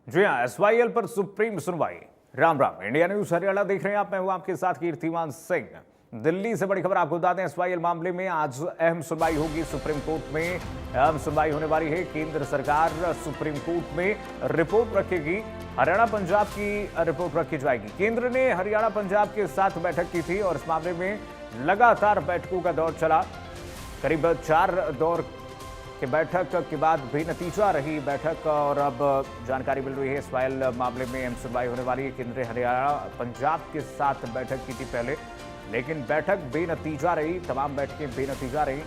जी हाँ, एसवाईएल पर सुप्रीम सुनवाई। राम राम, इंडिया न्यूज हरियाणा देख रहे हैं आप। मैं हूं आपके साथ कीर्तिमान सिंह। दिल्ली से बड़ी खबर आपको बता दें, एसवाईएल मामले में आज अहम सुनवाई होगी सुप्रीम कोर्ट में। अहम सुनवाई होने वाली है। केंद्र सरकार सुप्रीम कोर्ट में रिपोर्ट रखेगी। हरियाणा पंजाब की रिपोर्ट रखी जाएगी। केंद्र ने हरियाणा पंजाब के साथ बैठक की थी और इस मामले में लगातार बैठकों का दौर चला। करीब 4 दौर कि बैठक के बाद बेनतीजा रही बैठक और अब जानकारी मिल रही है एसवाईएल मामले में अहम सुनवाई होने वाली है। केंद्र हरियाणा पंजाब के साथ बैठक की थी पहले, लेकिन बैठक बेनतीजा रही। तमाम बैठकें बेनतीजा रही।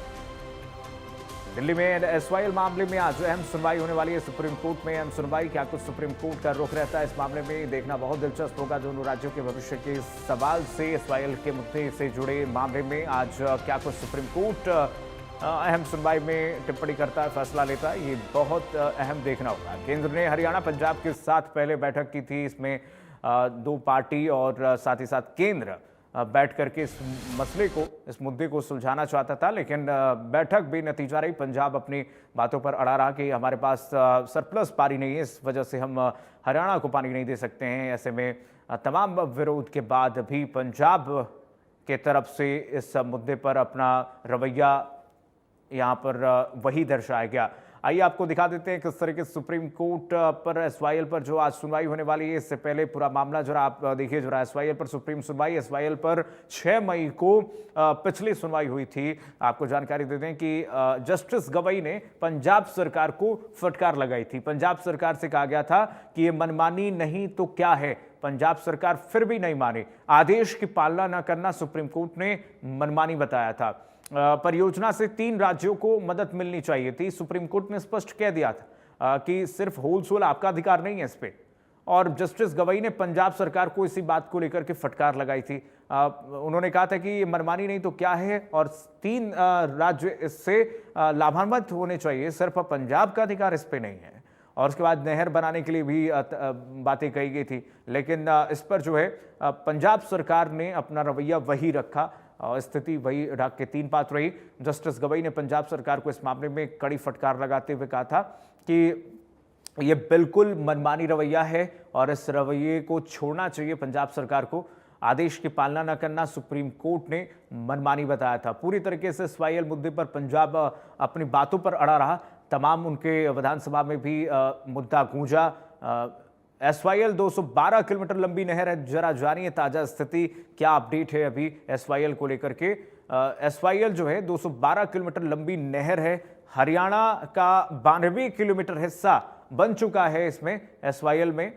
दिल्ली में एसवाईएल मामले में आज अहम सुनवाई होने वाली है सुप्रीम कोर्ट में। अहम सुनवाई, क्या कुछ सुप्रीम कोर्ट का रुख रहता है इस मामले में, देखना बहुत दिलचस्प होगा। दोनों राज्यों के भविष्य के सवाल से एसवाईएल के मुद्दे से जुड़े मामले में आज क्या कुछ सुप्रीम कोर्ट अहम सुनवाई में टिप्पणी करता है, फैसला लेता है, ये बहुत अहम देखना होगा। केंद्र ने हरियाणा पंजाब के साथ पहले बैठक की थी। इसमें 2 पार्टी और साथ ही साथ केंद्र बैठ करके इस मसले को, इस मुद्दे को सुलझाना चाहता था, लेकिन बैठक बेनतीजा रही। पंजाब अपनी बातों पर अड़ा रहा कि हमारे पास सरप्लस पानी नहीं है, इस वजह से हम हरियाणा को पानी नहीं दे सकते हैं। ऐसे में तमाम विरोध के बाद भी पंजाब के तरफ से इस मुद्दे पर अपना रवैया यहाँ पर वही दर्शाया गया। आइए आपको दिखा देते हैं किस तरीके सुप्रीम कोर्ट पर एसवाईएल पर जो आज सुनवाई होने वाली है। इससे पहले पूरा मामला जरा आप देखिए, जरा एसवाईएल पर सुप्रीम सुनवाई। एसवाईएल पर 6 मई को पिछली सुनवाई हुई थी। आपको जानकारी दे दें कि जस्टिस गवई ने पंजाब सरकार को फटकार लगाई थी। पंजाब सरकार से कहा गया था कि ये मनमानी नहीं तो क्या है। पंजाब सरकार फिर भी नहीं माने। आदेश की पालना न करना सुप्रीम कोर्ट ने मनमानी बताया था। परियोजना से 3 राज्यों को मदद मिलनी चाहिए थी। सुप्रीम कोर्ट ने स्पष्ट कह दिया था कि सिर्फ होलसेल आपका अधिकार नहीं है इस पे। और जस्टिस गवई ने पंजाब सरकार को इसी बात को लेकर के फटकार लगाई थी। उन्होंने कहा था कि ये मनमानी नहीं तो क्या है और 3 राज्य इससे लाभान्वित होने चाहिए, सिर्फ पंजाब का अधिकार इस पे नहीं है। और उसके बाद नहर बनाने के लिए भी बातें कही गई थी, लेकिन इस पर जो है पंजाब सरकार ने अपना रवैया वही रखा और स्थिति वही ढाक के 3 पात रही। जस्टिस गवई ने पंजाब सरकार को इस मामले में कड़ी फटकार लगाते हुए कहा था कि यह बिल्कुल मनमानी रवैया है और इस रवैये को छोड़ना चाहिए पंजाब सरकार को। आदेश की पालना न करना सुप्रीम कोर्ट ने मनमानी बताया था। पूरी तरीके से एसवाईएल मुद्दे पर पंजाब अपनी बातों पर अड़ा रहा। तमाम उनके विधानसभा में भी मुद्दा गूंजा। एसवाईएल 212 किलोमीटर लंबी नहर है। जरा जानिए ताजा स्थिति, क्या अपडेट है अभी एसवाईएल को लेकर के। एसवाईएल जो है 212 किलोमीटर लंबी नहर है। हरियाणा का 92 किलोमीटर हिस्सा बन चुका है। इसमें एसवाईएल में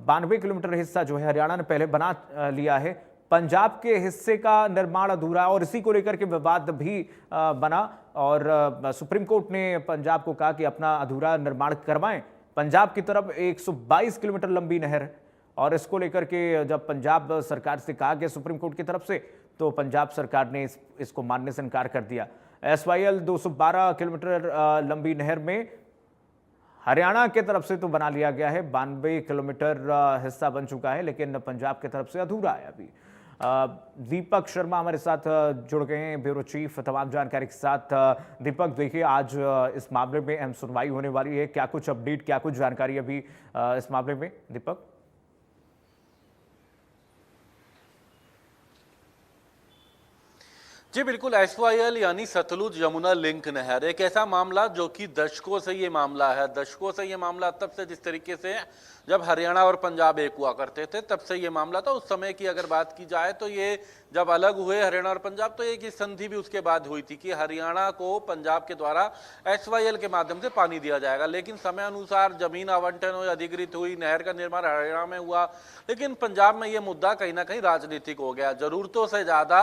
92 किलोमीटर हिस्सा जो है हरियाणा ने पहले बना लिया है। पंजाब के हिस्से का निर्माण अधूरा है और इसी को लेकर के विवाद भी बना और सुप्रीम कोर्ट ने पंजाब को कहा कि अपना अधूरा निर्माण करवाएं। पंजाब की तरफ 122 किलोमीटर लंबी नहर है और इसको लेकर के जब पंजाब सरकार से कहा गया सुप्रीम कोर्ट की तरफ से, तो पंजाब सरकार ने इसको मानने से इनकार कर दिया। एसवाईएल 212 किलोमीटर लंबी नहर में हरियाणा की तरफ से तो बना लिया गया है, 92 किलोमीटर हिस्सा बन चुका है, लेकिन पंजाब की तरफ से अधूरा है अभी। दीपक शर्मा हमारे साथ जुड़ गए हैं, ब्यूरो चीफ, तमाम जानकारी के साथ। दीपक, देखिए आज इस मामले में अहम सुनवाई होने वाली है, क्या कुछ अपडेट, क्या कुछ जानकारी अभी इस मामले में, दीपक? जी बिल्कुल, एसवाईएल यानी सतलुज यमुना लिंक नहर एक ऐसा मामला जो कि दशकों से ये मामला है। दशकों से ये मामला तब से, जिस तरीके से जब हरियाणा और पंजाब एक हुआ करते थे तब से ये मामला था। उस समय की अगर बात की जाए तो ये जब अलग हुए हरियाणा और पंजाब, तो एक संधि भी उसके बाद हुई थी कि हरियाणा को पंजाब के द्वारा एसवाईएल के माध्यम से पानी दिया जाएगा। लेकिन समय अनुसार जमीन आवंटन हुई, अधिकृत हुई, नहर का निर्माण हरियाणा में हुआ, लेकिन पंजाब में ये मुद्दा कहीं ना कहीं राजनीतिक हो गया, जरूरतों से ज्यादा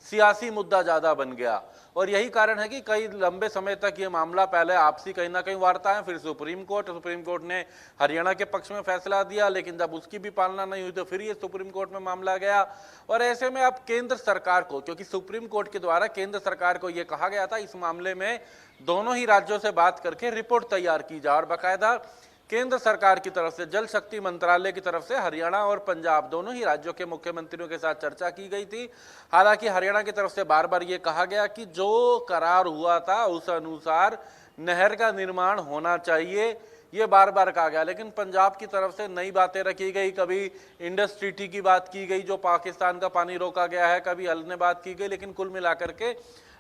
सियासी मुद्दा ज्यादा बन गया। और यही कारण है कि कई लंबे समय तक ये मामला पहले आपसी कहीं ना कहीं वार्ताएं, फिर सुप्रीम कोर्ट ने हरियाणा के पक्ष में फैसला दिया, लेकिन जब उसकी भी पालना नहीं हुई तो फिर ये सुप्रीम कोर्ट में मामला गया। और ऐसे में अब केंद्र सरकार को, क्योंकि सुप्रीम कोर्ट के द्वारा केंद्र सरकार को यह कहा गया था इस मामले में दोनों ही राज्यों से बात करके रिपोर्ट तैयार की जाए, और बाकायदा केंद्र सरकार की तरफ से, जल शक्ति मंत्रालय की तरफ से हरियाणा और पंजाब दोनों ही राज्यों के मुख्यमंत्रियों के साथ चर्चा की गई थी। हालांकि हरियाणा की तरफ से बार बार ये कहा गया कि जो करार हुआ था उस अनुसार नहर का निर्माण होना चाहिए, ये बार बार कहा गया, लेकिन पंजाब की तरफ से नई बातें रखी गई। कभी इंडस ट्रीटी की बात की गई जो पाकिस्तान का पानी रोका गया है, कभी अन्य बात की गई, लेकिन कुल मिलाकर के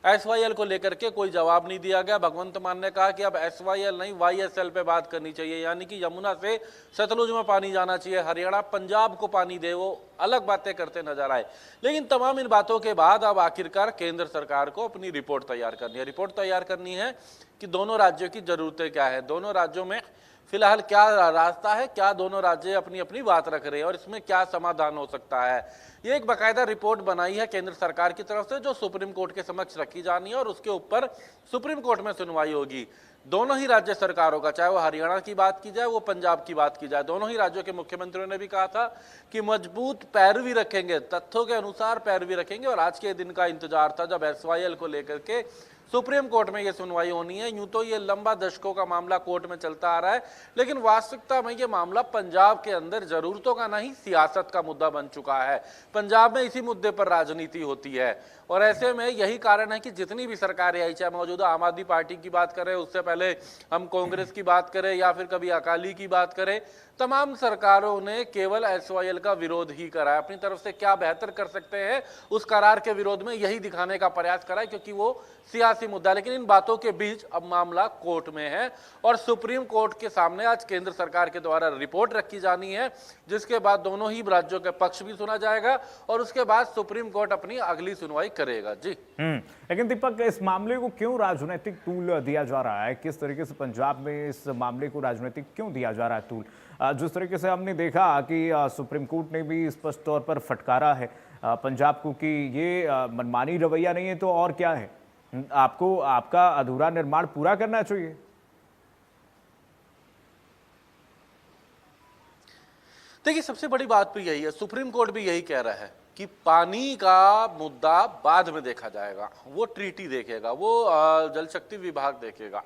SYL को लेकर के कोई जवाब नहीं दिया गया। भगवंत मान ने कहा कि अब SYL नहीं YSL पे बात करनी चाहिए, यानी कि यमुना से सतलुज में पानी जाना चाहिए, हरियाणा पंजाब को पानी दे, वो अलग बातें करते नजर आए। लेकिन तमाम इन बातों के बाद अब आखिरकार केंद्र सरकार को अपनी रिपोर्ट तैयार करनी है। रिपोर्ट तैयार करनी है कि दोनों राज्यों की जरूरतें क्या है, दोनों राज्यों में फिलहाल क्या रास्ता है, क्या दोनों राज्य अपनी अपनी बात रख रहे हैं और इसमें क्या समाधान हो सकता है। ये एक बाकायदा रिपोर्ट बनाई है केंद्र सरकार की तरफ से जो सुप्रीम कोर्ट के समक्ष रखी जानी है और उसके ऊपर सुप्रीम कोर्ट में सुनवाई होगी। दोनों ही राज्य सरकारों का, चाहे वो हरियाणा की बात की जाए वो पंजाब की बात की जाए, दोनों ही राज्यों के मुख्यमंत्रियों ने भी कहा था कि मजबूत पैरवी रखेंगे, तथ्यों के अनुसार पैरवी रखेंगे। और आज के दिन का इंतजार था जब SYL को लेकर के सुप्रीम कोर्ट में ये सुनवाई होनी है। यूं तो ये लंबा दशकों का मामला कोर्ट में चलता आ रहा है, लेकिन वास्तविकता में ये मामला पंजाब के अंदर जरूरतों का नहीं सियासत का मुद्दा बन चुका है। पंजाब में इसी मुद्दे पर राजनीति होती है और ऐसे में यही कारण है कि जितनी भी सरकारें आई, चाहे मौजूदा आम आदमी पार्टी की बात करें, उससे पहले हम कांग्रेस की बात करें या फिर कभी अकाली की बात करें, तमाम सरकारों ने केवल SYL का विरोध ही करा है। अपनी तरफ से क्या बेहतर कर सकते हैं उस करार के विरोध में यही दिखाने का प्रयास करा है, क्योंकि वो सियासी मुद्दा। लेकिन इन बातों के बीच अब मामला कोर्ट में है और सुप्रीम कोर्ट के सामने आज केंद्र सरकार के द्वारा रिपोर्ट रखी जानी है, जिसके बाद दोनों ही राज्यों के पक्ष भी सुना जाएगा और उसके बाद सुप्रीम कोर्ट अपनी अगली सुनवाई करेगा। जी लेकिन दीपक, इस मामले को क्यों राजनीतिक टूल दिया जा रहा है? किस तरीके से पंजाब में इस मामले को राजनीतिक क्यों दिया जा रहा है टूल? जिस तरीके से हमने देखा कि सुप्रीम कोर्ट ने भी स्पष्ट तौर पर फटकारा है पंजाब को कि ये मनमानी रवैया नहीं है तो और क्या है, आपको आपका अधूरा निर्माण पूरा करना चाहिए। देखिए, सबसे बड़ी बात भी यही है, सुप्रीम कोर्ट भी यही कह रहा है कि पानी का मुद्दा बाद में देखा जाएगा, वो ट्रीटी देखेगा, वो जल शक्ति विभाग देखेगा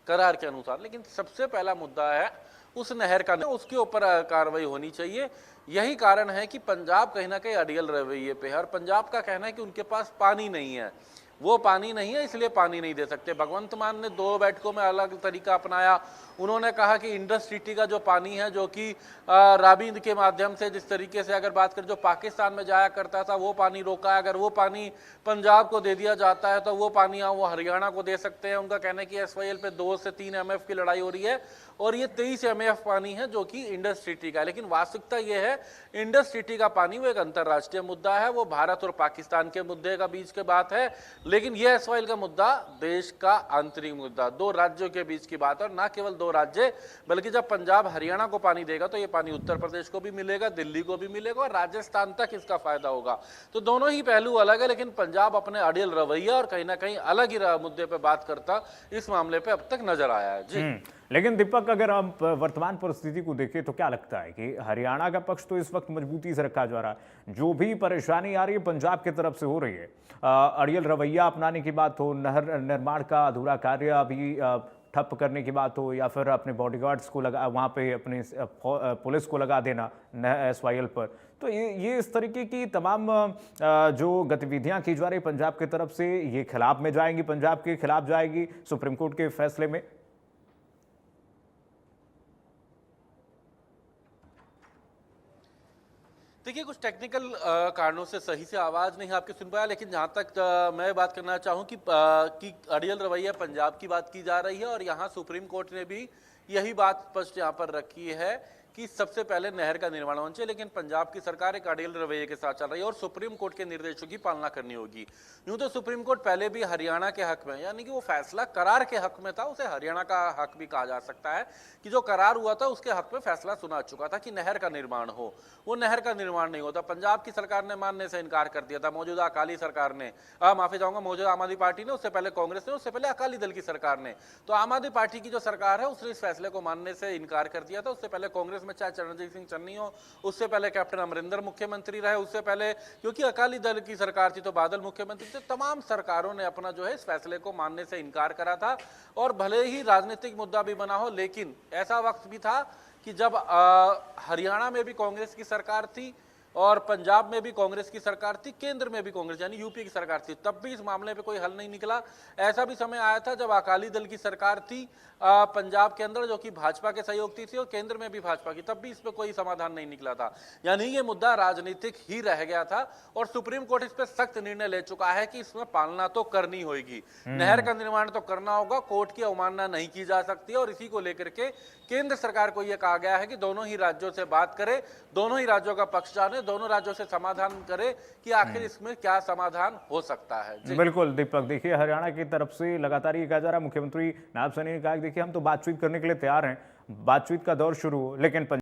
करार के अनुसार, लेकिन सबसे पहला मुद्दा है उस नहर का, उसके ऊपर कार्रवाई होनी चाहिए। यही कारण है कि पंजाब कहीं ना कहीं अड़ियल रवैये पे है और पंजाब का कहना है कि उनके पास पानी नहीं है, वो पानी नहीं है इसलिए पानी नहीं दे सकते। भगवंत मान ने 2 बैठकों में अलग तरीका अपनाया। उन्होंने कहा कि इंडस सिटी का जो पानी है, जो कि राबी के माध्यम से, जिस तरीके से अगर बात करें जो पाकिस्तान में जाया करता था, वो पानी रोका है। अगर वो पानी पंजाब को दे दिया जाता है तो वो पानी वो हरियाणा को दे सकते हैं। उनका कहना है कि SYL पे 2 से 3 MF की लड़ाई हो रही है और ये 23 MF पानी है जो कि इंडस सिटी का है। लेकिन वास्तविकता ये है, इंडस सिटी का पानी वो एक अंतर्राष्ट्रीय मुद्दा है, वो भारत और पाकिस्तान के मुद्दे का बीच के बात है, लेकिन ये SYL का मुद्दा देश का आंतरिक मुद्दा, 2 राज्यों के बीच की बात है। और ना केवल 2 राज्य, बल्कि जब पंजाब हरियाणा को पानी देगा तो ये पानी उत्तर प्रदेश को भी मिलेगा, दिल्ली को भी मिलेगा और राजस्थान तक इसका फायदा होगा। तो दोनों ही पहलू अलग है, लेकिन पंजाब अपने अड़ियल रवैया और कहीं ना कहीं अलग ही मुद्दे पे बात करता इस मामले पे अब तक नजर आया है। जी लेकिन दीपक, अगर हम वर्तमान परिस्थिति को देखें तो क्या लगता है कि हरियाणा का पक्ष तो इस वक्त मजबूती से रखा जा रहा है, जो भी परेशानी आ रही है पंजाब की तरफ से हो रही है, अड़ियल रवैया अपनाने की बात हो, नहर निर्माण का अधूरा कार्य अभी ठप करने की बात हो, या फिर अपने बॉडीगार्ड्स को लगा वहाँ पे अपने पुलिस को लगा देना SYL पर, तो ये इस तरीके की तमाम जो गतिविधियां की जा रही पंजाब की तरफ से, ये खिलाफ में जाएंगी, पंजाब के खिलाफ जाएगी सुप्रीम कोर्ट के फैसले में। देखिए, कुछ टेक्निकल कारणों से सही से आवाज़ नहीं आपके सुन पाया, लेकिन जहाँ तक मैं बात करना चाहूँ कि अड़ियल रवैया पंजाब की बात की जा रही है और यहाँ सुप्रीम कोर्ट ने भी यही बात स्पष्ट यहाँ पर रखी है कि सबसे पहले नहर का निर्माण होना चाहिए, लेकिन पंजाब की सरकार एक अड़ियल रवैये के साथ चल रही है और सुप्रीम कोर्ट के निर्देशों की पालना करनी होगी। यूं तो सुप्रीम कोर्ट पहले भी हरियाणा के हक में, यानी कि वो फैसला करार के हक में था, उसे हरियाणा का हक भी कहा जा सकता है कि जो करार हुआ था उसके हक में फैसला सुना चुका था कि नहर का निर्माण हो। वो नहर का निर्माण नहीं होता, पंजाब की सरकार ने मानने से इनकार कर दिया था। मौजूदा अकाली सरकार ने, माफी चाहूंगा, मौजूदा आम आदमी पार्टी ने, उससे पहले कांग्रेस ने, उससे पहले अकाली दल की सरकार ने। तो आम आदमी पार्टी की जो सरकार है उसने इस फैसले को मानने से इनकार कर दिया था। उससे पहले कांग्रेस में चाहे चरणजीत चन्नी हो, उससे पहले कैप्टन अमरिंदर मुख्यमंत्री रहे, उससे पहले क्योंकि अकाली दल की सरकार थी तो बादल मुख्यमंत्री थे, तमाम सरकारों ने अपना जो है इस फैसले को मानने से इनकार करा था। और भले ही राजनीतिक मुद्दा भी बना हो, लेकिन ऐसा वक्त भी था कि जब हरियाणा में भी कांग्रेस की सरकार थी, और पंजाब में भी कांग्रेस की सरकार थी, केंद्र में भी कांग्रेस यानी यूपी की सरकार थी, तब भी इस मामले पे कोई हल नहीं निकला। ऐसा भी समय आया था जब अकाली दल की सरकार थी पंजाब के अंदर, जो कि भाजपा के सहयोगी थी, और केंद्र में भी भाजपा की, तब भी इस पे कोई समाधान नहीं निकला था। यानी ये मुद्दा राजनीतिक ही रह गया था और सुप्रीम कोर्ट इस पे सख्त निर्णय ले चुका है कि इसमें पालना तो करनी होगी, नहर का निर्माण तो करना होगा, कोर्ट की अवमानना नहीं की जा सकती। और इसी को लेकर के केंद्र सरकार को यह कहा गया है कि दोनों ही राज्यों से बात करे, दोनों ही राज्यों का पक्ष जाने, दोनों राज्यों से समाधान करे कि आखिर इसमें क्या समाधान हो सकता है। जी बिल्कुल दीपक, देखिए हरियाणा की तरफ से लगातार ये कहा जा रहा है, मुख्यमंत्री नायब सैनी ने कहा कि देखिए हम तो बातचीत करने के लिए तैयार हैं, बातचीत का दौर शुरू हो, लेकिन